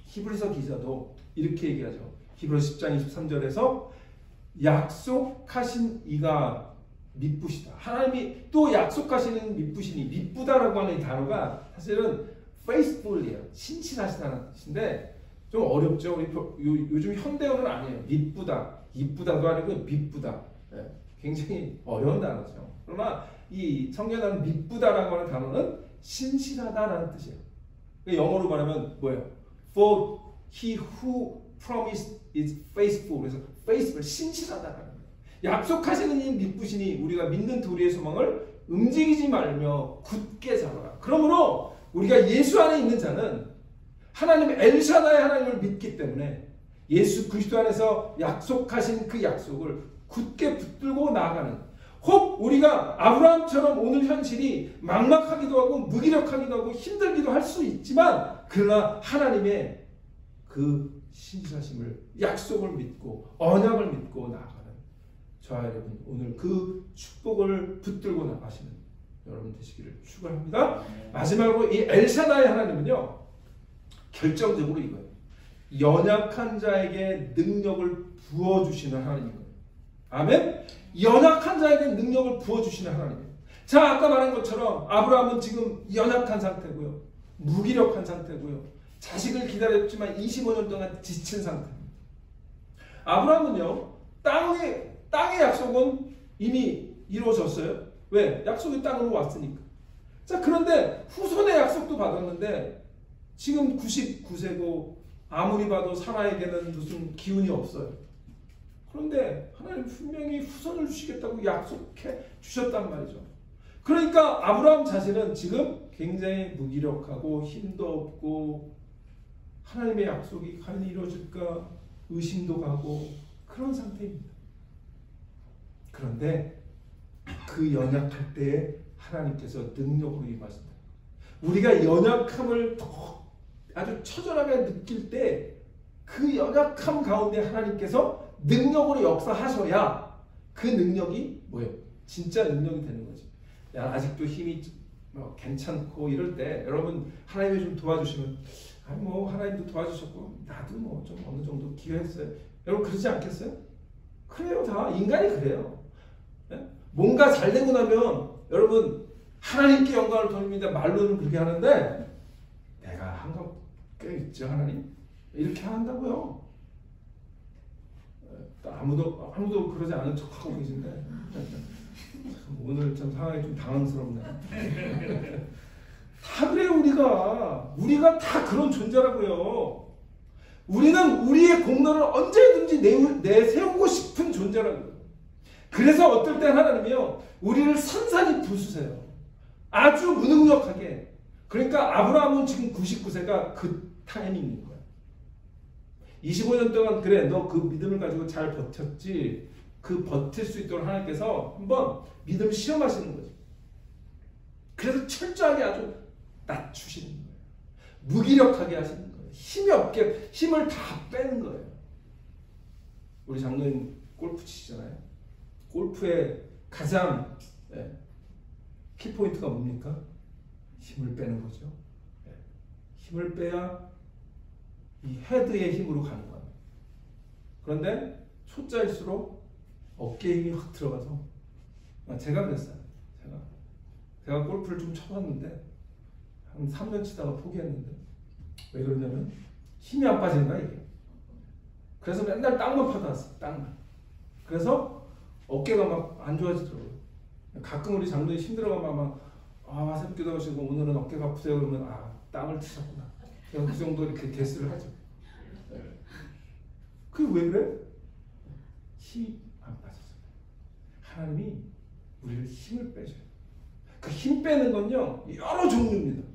Speaker 1: 히브리서 기자도 이렇게 얘기하죠. 히브리서 10장 23절에서 약속하신 이가 미쁘시다. 하나님이 또 약속하시는 미쁘시니, 미쁘다라고 하는 이 단어가 사실은 faithful이에요. 신실하시다는 뜻인데 좀 어렵죠. 요즘 현대어는 아니에요. 미쁘다, 이쁘다도 아니고 미쁘다. 굉장히 어려운 단어죠. 그러나 이 성경에는 미쁘다라고 하는 단어는 신실하다라는 뜻이에요. 영어로 말하면 뭐예요? For he who promised is faithful. 그래서 faithful, 신실하다라는 거예요. 약속하시는 이 미쁘시니 우리가 믿는 우리의 소망을 움직이지 말며 굳게 잡아라. 그러므로 우리가 예수 안에 있는 자는 하나님의 엘샤다의 하나님을 믿기 때문에 예수 그리스도 안에서 약속하신 그 약속을 굳게 붙들고 나아가는, 혹 우리가 아브라함처럼 오늘 현실이 막막하기도 하고 무기력하기도 하고 힘들기도 할 수 있지만, 그러나 하나님의 그 신실하심을, 약속을 믿고 언약을 믿고 나아가는 저와 여러분, 오늘 그 축복을 붙들고 나가시는 여러분 되시기를 축원합니다. 마지막으로 이 엘샤다의 하나님은요, 결정적으로 이거예요. 연약한 자에게 능력을 부어주시는 하나님인 거예요. 아멘? 연약한 자에게 능력을 부어주시는 하나님이에요. 자, 아까 말한 것처럼 아브라함은 지금 연약한 상태고요, 무기력한 상태고요, 자식을 기다렸지만 25년 동안 지친 상태입니다. 아브라함은요, 땅의 약속은 이미 이루어졌어요. 왜? 약속의 땅으로 왔으니까. 자, 그런데 후손의 약속도 받았는데 지금 99세고 아무리 봐도 사라에게는 무슨 기운이 없어요. 그런데 하나님 분명히 후손을 주시겠다고 약속해 주셨단 말이죠. 그러니까 아브라함 자신은 지금 굉장히 무기력하고 힘도 없고 하나님의 약속이 과연 이루어질까 의심도 가고 그런 상태입니다. 그런데 그 연약할 때에 하나님께서 능력으로 임하신다. 우리가 연약함을 더 아주 처절하게 느낄 때 그 연약함 가운데 하나님께서 능력으로 역사하셔야 그 능력이 뭐예요? 진짜 능력이 되는 거지. 야, 아직도 힘이 괜찮고 이럴 때 여러분 하나님이 좀 도와주시면, 아니 뭐 하나님도 도와주셨고 나도 뭐 좀 어느 정도 기여했어요. 여러분 그러지 않겠어요? 그래요. 다 인간이 그래요. 네? 뭔가 잘 되고 나면 여러분 하나님께 영광을 돌립니다. 말로는 그렇게 하는데 내가 한 거 꽤 있죠 하나님? 이렇게 한다고요. 아무도 그러지 않은 척하고 계신데 오늘 참 상황이 좀 당황스럽네. 다 그래요. 우리가 다 그런 존재라고요. 우리는 우리의 공로를 언제든지 내세우고 싶은 존재라고요. 그래서 어떨 때 하나님이요 우리를 산산히 부수세요. 아주 무능력하게. 그러니까 아브라함은 지금 99세가 그 타이밍인 거예요. 25년 동안 그래 너 그 믿음을 가지고 잘 버텼지. 그 버틸 수 있도록 하나님께서 한번 믿음을 시험하시는 거죠. 그래서 철저하게 아주 낮추시는 거예요. 무기력하게 하시는 거예요. 힘이 없게 힘을 다 빼는 거예요. 우리 장로님 골프 치시잖아요. 골프의 가장 키포인트가 뭡니까? 힘을 빼는 거죠. 힘을 빼야 이 헤드의 힘으로 가는 거예요. 그런데 초짜일수록 어깨에 힘이 확 들어가서 제가 그랬어요. 제가 골프를 좀 쳐봤는데 한 3년 치다가 포기했는데 왜 그러냐면 힘이 안 빠지는 거야 이게. 그래서 맨날 땅만 파다 왔어요. 땅만. 그래서 어깨가 막 안 좋아지더라고요. 가끔 우리 장로님 힘들어가면 새벽 기도하시고 오늘은 어깨가 아프세요 그러면 땅을 치셨구나. 그 정도 이렇게 개수를 하죠. 그게 왜 그래? 힘이 안 빠졌어요. 하나님이 우리를 힘을 빼줘요. 그 힘 빼는 건요 여러 종류입니다.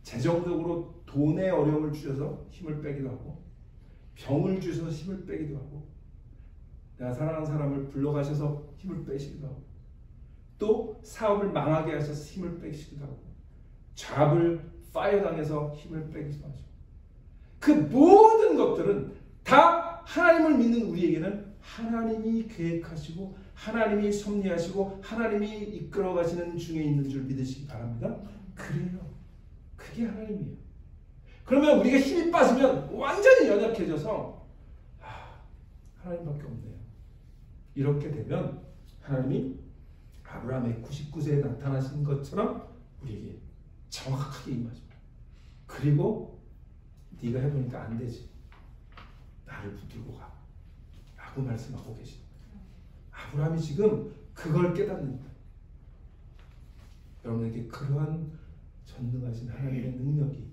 Speaker 1: 재정적으로 돈의 어려움을 주셔서 힘을 빼기도 하고, 병을 주셔서 힘을 빼기도 하고, 내가 사랑하는 사람을 불러가셔서 힘을 빼시기도 하고, 또 사업을 망하게 하셔서 힘을 빼시기도 하고, 잡을 파이어 당해서 힘을 빼기도 하죠. 그 모든 것들은 다 하나님을 믿는 우리에게는 하나님이 계획하시고 하나님이 섭리하시고 하나님이 이끌어 가시는 중에 있는 줄 믿으시기 바랍니다. 그래요. 그게 하나님이에요. 그러면 우리가 힘이 빠지면 완전히 연약해져서 하나님밖에 없네요. 이렇게 되면 하나님이 아브라함의 99세에 나타나신 것처럼 우리에게 정확하게 임하십니다. 그리고 네가 해보니까 안 되지. 나를 붙들고 가. 라고 말씀하고 계십니다. 아브라함이 지금 그걸 깨닫는다. 여러분에게 그러한 전능하신 하나님의 능력이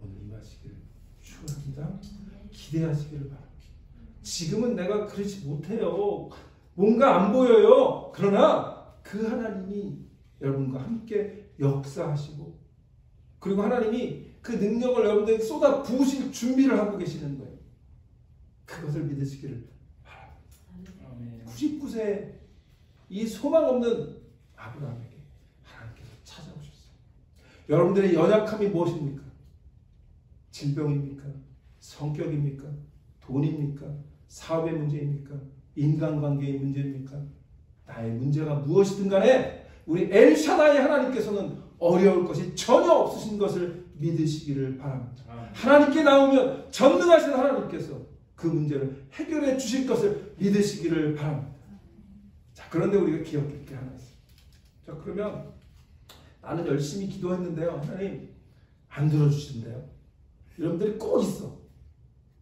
Speaker 1: 오늘 임하시기를 축원합니다. 기대하시기를 바랍니다. 지금은 내가 그렇지 못해요. 뭔가 안 보여요. 그러나 그 하나님이 여러분과 함께 역사하시고, 그리고 하나님이 그 능력을 여러분들에게 쏟아 부으실 준비를 하고 계시는 거예요. 그것을 믿으시기를 바랍니다. 99세 이 소망 없는 아브라함에게 하나님께서 찾아오셨어요. 여러분들의 연약함이 무엇입니까? 질병입니까? 성격입니까? 돈입니까? 사업의 문제입니까? 인간관계의 문제입니까? 나의 문제가 무엇이든 간에 우리 엘샤다이 하나님께서는 어려울 것이 전혀 없으신 것을 믿으시기를 바랍니다. 하나님께 나오면 전능하신 하나님께서 그 문제를 해결해 주실 것을 믿으시기를 바랍니다. 자, 그런데 우리가 기억할 게 하나 있어요. 자, 그러면 나는 열심히 기도했는데요, 하나님 안 들어주신대요. 여러분들이 꼭 있어.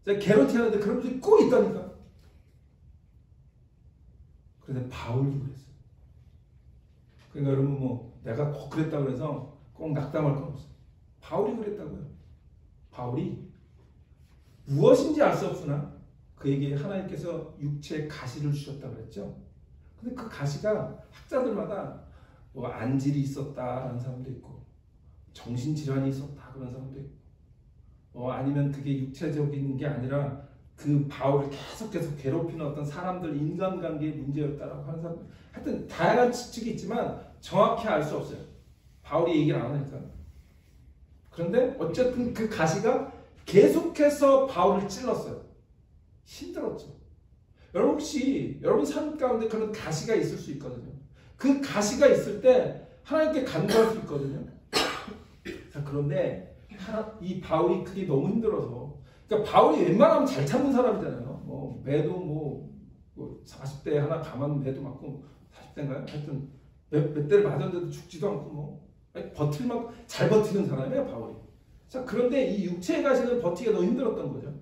Speaker 1: 제가 개런티 하는데 그런 분들이 꼭 있다니까. 그런데 바울도 그랬어요. 그러니까 여러분 내가 꼭 그랬다고 해서 꼭 낙담할 건 없어요. 바울이 그랬다고요. 바울이 무엇인지 알 수 없으나 그에게 하나님께서 육체의 가시를 주셨다고 그랬죠. 근데 그 가시가 학자들마다 안질이 있었다라는 사람도 있고, 정신질환이 있었다 그런 사람도 있고, 아니면 그게 육체적인 게 아니라 그 바울을 계속해서 괴롭히는 어떤 사람들 인간관계의 문제였다라고 하는 사람, 하여튼 다양한 측이 있지만 정확히 알 수 없어요. 바울이 얘기를 안 하니까. 그런데 어쨌든 그 가시가 계속해서 바울을 찔렀어요. 힘들었죠. 여러분 혹시 여러분 삶 가운데 그런 가시가 있을 수 있거든요. 그 가시가 있을 때 하나님께 간구할 수 있거든요. 자, 그런데 이 바울이 그게 너무 힘들어서, 그러니까 바울이 웬만하면 잘 참는 사람이잖아요. 매도 40대에 하나 가만 매도 맞고 40대인가요? 하여튼 몇 대를 맞았는데도 죽지도 않고 뭐 버틸 만큼 잘 버티는 사람이에요, 바울이. 자, 그런데 이 육체의 가시는 버티기가 너무 힘들었던 거죠.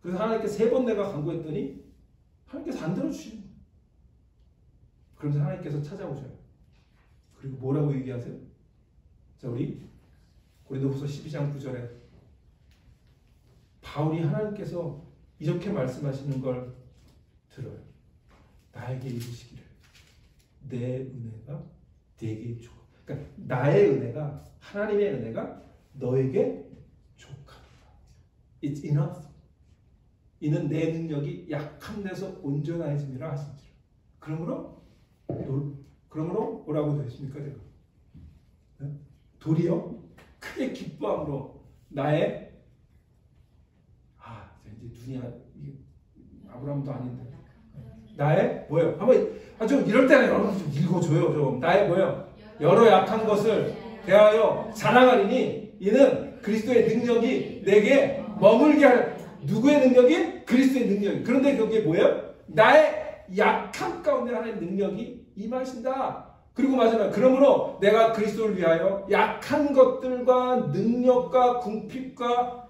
Speaker 1: 그래서 하나님께 3번 내가 간구했더니 하나님께서 안 들어주시는 거예요. 그러면서 하나님께서 찾아오셔요. 그리고 뭐라고 얘기하세요? 자, 우리 고린도후서 12장 9절에 바울이 하나님께서 이렇게 말씀하시는 걸 들어요. 나에게 이르시기를 내 은혜가 네게 족하. 그러니까 나의 은혜가, 하나님의 은혜가 너에게 족하다. It's enough. 이는 내 능력이 약한 데서 온전해짐이라 하신지라. 그러므로 뭐라고 되십니까, 제가? 네? 도리어 크게 기뻐함으로 나의 이제 눈이 아브라함도 아닌데 나의 뭐예요? 한번 좀 이럴 때는 여러분 좀 읽어줘요. 좀 나의 뭐예요? 여러 약한 것을 대하여 자랑하리니 이는 그리스도의 능력이 내게 머물게 하려. 누구의 능력이? 그리스도의 능력이. 그런데 그게 뭐예요? 나의 약한 가운데 하나님의 능력이 임하신다. 그리고 마지막 그러므로 내가 그리스도를 위하여 약한 것들과 능력과 궁핍과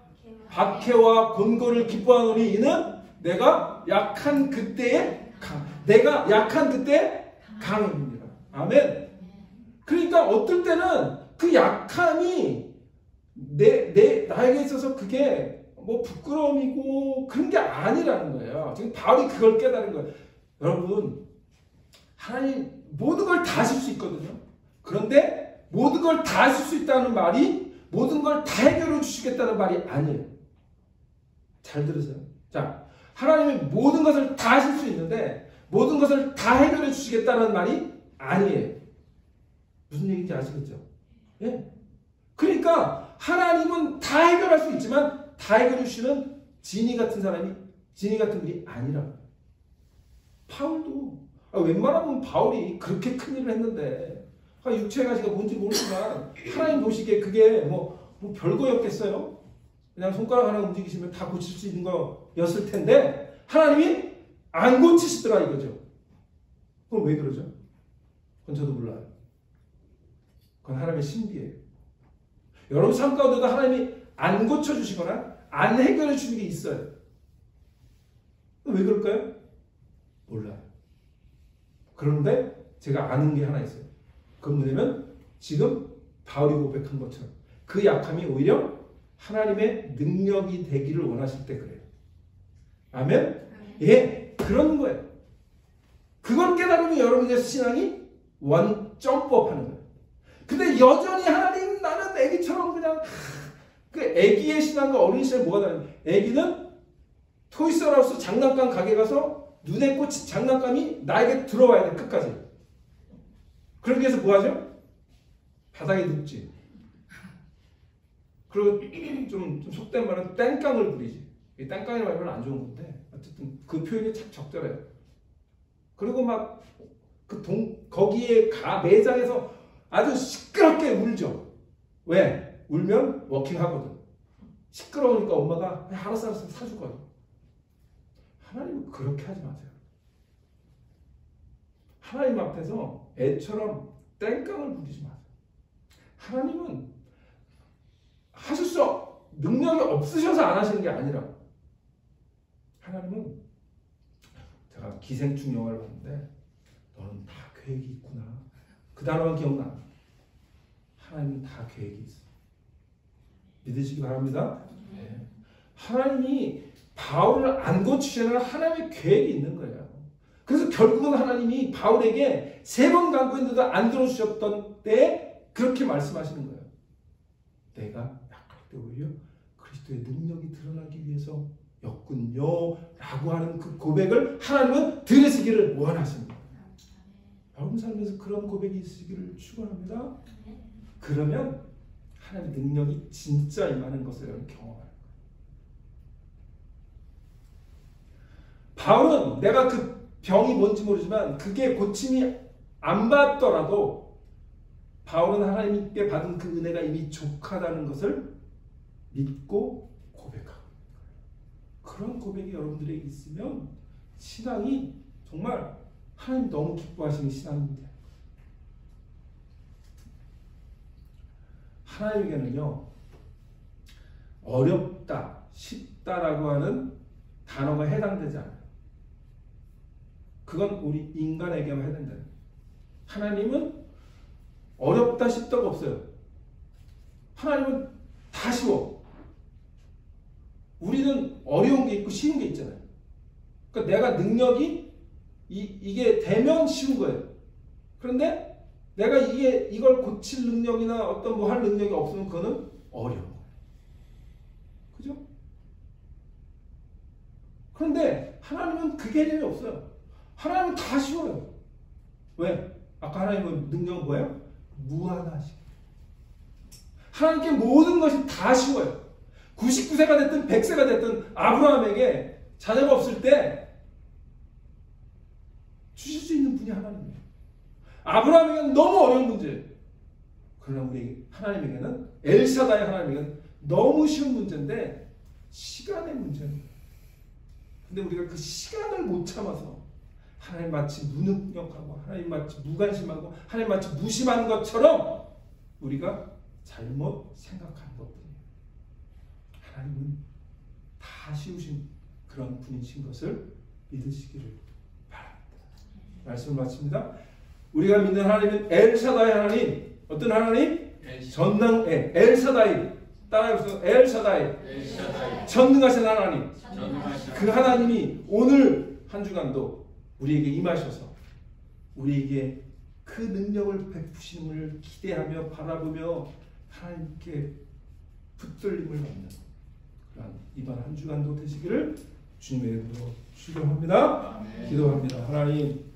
Speaker 1: 박해와 곤고를 기뻐하노니 이는 내가 약한 그때의 강입니다. 아멘. 그러니까 어떨 때는 그 약함이 나에게 있어서 그게 뭐 부끄러움이고 그런 게 아니라는 거예요. 지금 바울이 그걸 깨달은 거예요. 여러분, 하나님 모든 걸 다 하실 수 있거든요. 그런데 모든 걸 다 하실 수 있다는 말이 모든 걸 다 해결해 주시겠다는 말이 아니에요. 잘 들으세요. 자, 하나님이 모든 것을 다 하실 수 있는데 모든 것을 다 해결해 주시겠다는 말이 아니에요. 무슨 얘기인지 아시겠죠? 예? 그러니까 하나님은 다 해결할 수 있지만 다 해결해 주시는 지니 같은 분이 아니라. 바울도 웬만하면 바울이 그렇게 큰 일을 했는데 육체의 가시가 뭔지 모르지만 하나님 보시기에 그게 뭐 별거였겠어요? 그냥 손가락 하나 움직이시면 다 고칠 수 있는 거였을 텐데 하나님이 안 고치시더라 이거죠. 그럼 왜 그러죠? 그건 저도 몰라요. 그건 하나님의 신비예요. 여러분 삶 가운데도 하나님이 안 고쳐주시거나 안 해결해 주는 게 있어요. 왜 그럴까요? 몰라요. 그런데 제가 아는 게 하나 있어요. 그건 뭐냐면 지금 바울이 고백한 것처럼 그 약함이 오히려 하나님의 능력이 되기를 원하실 때 그래요. 아멘? 예, 그런 거예요. 그걸 깨달으면 여러분의 신앙이 점프업 하는 거예요. 근데 여전히 하나님 나는 애기처럼 그냥 그 애기의 신앙과 어린 신앙이 뭐가 다르냐? 애기는 토이스러스 장난감 가게 가서 눈에 꽂힌 장난감이 나에게 들어와야 돼 끝까지. 그러기 위해서 뭐 하죠? 바닥에 눕지. 그리고 좀 속된 말은 땡깡을 부리지. 이 땡깡이라는 말은 안 좋은 건데 어쨌든 그 표현이 참 적절해요. 그리고 막 거기에 매장에서 아주 시끄럽게 울죠. 왜? 울면 워킹하거든. 시끄러우니까 엄마가 알았어 사주거든. 하나님은 그렇게 하지 마세요. 하나님 앞에서 애처럼 땡깡을 부리지 마세요. 하나님은 하실 수 능력이 없으셔서 안 하시는 게 아니라 하나님은 제가 기생충 영화를 봤는데 너는 다 계획이 있구나. 그 단어만 기억나. 하나님은 다 계획이 있어. 믿으시기 바랍니다. 네. 하나님이 바울을 안 고치시는 하나님의 계획이 있는 거예요. 그래서 결국은 하나님이 바울에게 3번 간구했는데도 안 들어주셨던 때에 그렇게 말씀하시는 거예요. 내가 약할 때 오히려 그리스도의 능력이 드러나기 위해서였군요 라고 하는 그 고백을 하나님은 들으시기를 원하십니다. 여러분 삶에서 그런 고백이 있으기를 축원합니다. 그러면 하나님의 능력이 진짜 임하는 것을 여러분 경험할 거예요. 바울은 내가 그 병이 뭔지 모르지만 그게 고침이 안 받더라도 바울은 하나님께 받은 그 은혜가 이미 족하다는 것을 믿고 고백하고 그런 고백이 여러분들에게 있으면 신앙이 정말 하나님 너무 기뻐하시는 신앙입니다. 하나님에게는요, 어렵다, 쉽다라고 하는 단어가 해당되지 않아요. 그건 우리 인간에게만 해당된다. 하나님은 어렵다, 쉽다가 없어요. 하나님은 다 쉬워. 우리는 어려운 게 있고 쉬운 게 있잖아요. 그러니까 내가 능력이 이게 되면 쉬운 거예요. 그런데 내가 이걸 고칠 능력이나 어떤 뭐 할 능력이 없으면 그거는 어려운 거예요. 그죠? 그런데 하나님은 그 개념이 없어요. 하나님은 다 쉬워요. 왜? 아까 하나님은 능력은 뭐예요? 무한하시고. 하나님께 모든 것이 다 쉬워요. 99세가 됐든 100세가 됐든 아브라함에게 자녀가 없을 때 주실 수 있는 분이 하나님이에요. 아브라함에게는 너무 어려운 문제예요. 그러나 우리 하나님에게는 엘샤다의 하나님에게는 너무 쉬운 문제인데 시간의 문제입니다. 근데 우리가 그 시간을 못 참아서 하나님 마치 무능력하고 하나님 마치 무관심하고 하나님 마치 무심한 것처럼 우리가 잘못 생각하는 것뿐이에요. 하나님은 다 쉬우신 그런 분이신 것을 믿으시기를 바랍니다. 말씀을 마칩니다. 우리가 믿는 하나님은 엘샤다이 하나님. 어떤 하나님? 전능의 엘샤다이. 따라해보세요. 엘샤다이. 전능하신 하나님. 그 하나님이 오늘 한 주간도 우리에게 임하셔서 우리에게 그 능력을 베푸심을 기대하며 바라보며 하나님께 붙들림을 받는 그런 이번 한 주간도 되시기를 주님의 이름으로 축원합니다. 기도합니다. 하나님,